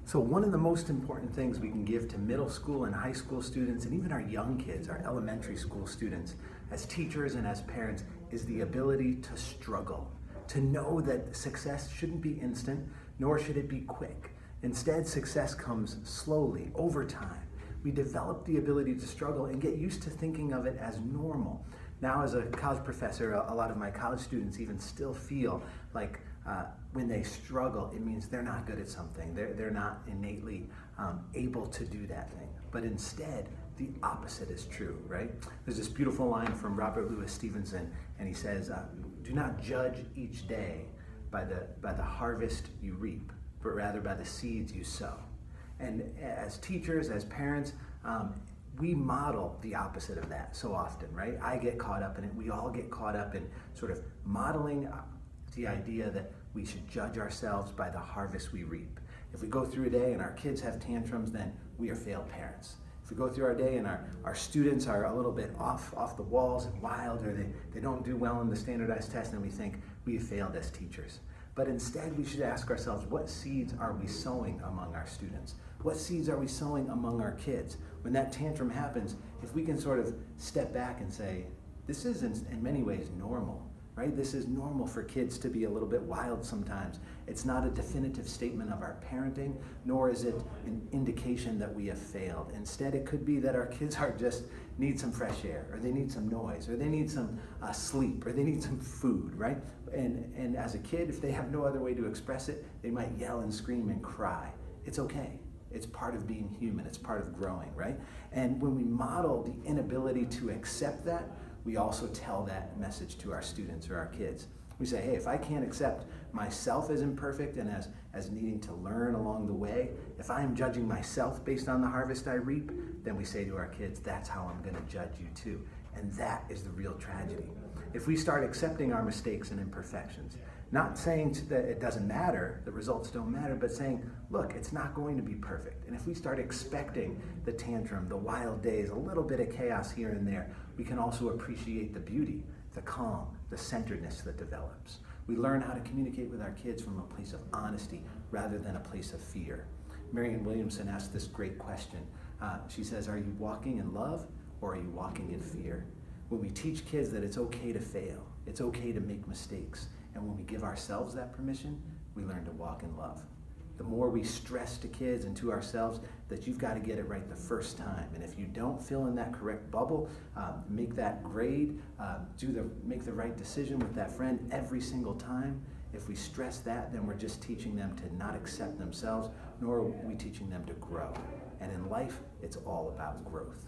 So one of the most important things we can give to middle school and high school students, and even our young kids, our elementary school students, as teachers and as parents, is the ability to struggle, to know that success shouldn't be instant, nor should it be quick. Instead, success comes slowly, over time. We develop the ability to struggle and get used to thinking of it as normal. Now, as a college professor, a lot of my college students even still feel like when they struggle, it means they're not good at something. They're not innately able to do that thing. But instead, the opposite is true, right? There's this beautiful line from Robert Louis Stevenson, and he says, do not judge each day by the harvest you reap, but rather by the seeds you sow. And as teachers, as parents, we model the opposite of that so often, right? I get caught up in it. We all get caught up in sort of modeling the idea that we should judge ourselves by the harvest we reap. If we go through a day and our kids have tantrums, then we are failed parents. If we go through our day and our students are a little bit off the walls and wild, or they don't do well in the standardized test, then we think we have failed as teachers. But instead, we should ask ourselves, what seeds are we sowing among our students? What seeds are we sowing among our kids? When that tantrum happens, if we can sort of step back and say, this is in many ways normal, right? This is normal for kids to be a little bit wild sometimes. It's not a definitive statement of our parenting, nor is it an indication that we have failed. Instead, it could be that our kids need some fresh air, or they need some noise, or they need some sleep, or they need some food, right? And as a kid, if they have no other way to express it, they might yell and scream and cry. It's okay. It's part of being human. It's part of growing, right? And when we model the inability to accept that, we also tell that message to our students or our kids. We say, hey, if I can't accept myself as imperfect and as needing to learn along the way, if I'm judging myself based on the harvest I reap, then we say to our kids, that's how I'm going to judge you too. And that is the real tragedy. If we start accepting our mistakes and imperfections, not saying that it doesn't matter, the results don't matter, but saying, look, it's not going to be perfect. And if we start expecting the tantrum, the wild days, a little bit of chaos here and there, we can also appreciate the beauty, the calm, the centeredness that develops. We learn how to communicate with our kids from a place of honesty rather than a place of fear. Marianne Williamson asked this great question. She says, are you walking in love or are you walking in fear? When we teach kids that it's okay to fail, it's okay to make mistakes, and when we give ourselves that permission, we learn to walk in love. The more we stress to kids and to ourselves that you've got to get it right the first time. And if you don't fill in that correct bubble, make that grade, make the right decision with that friend every single time, if we stress that, then we're just teaching them to not accept themselves, nor are we teaching them to grow. And in life, it's all about growth.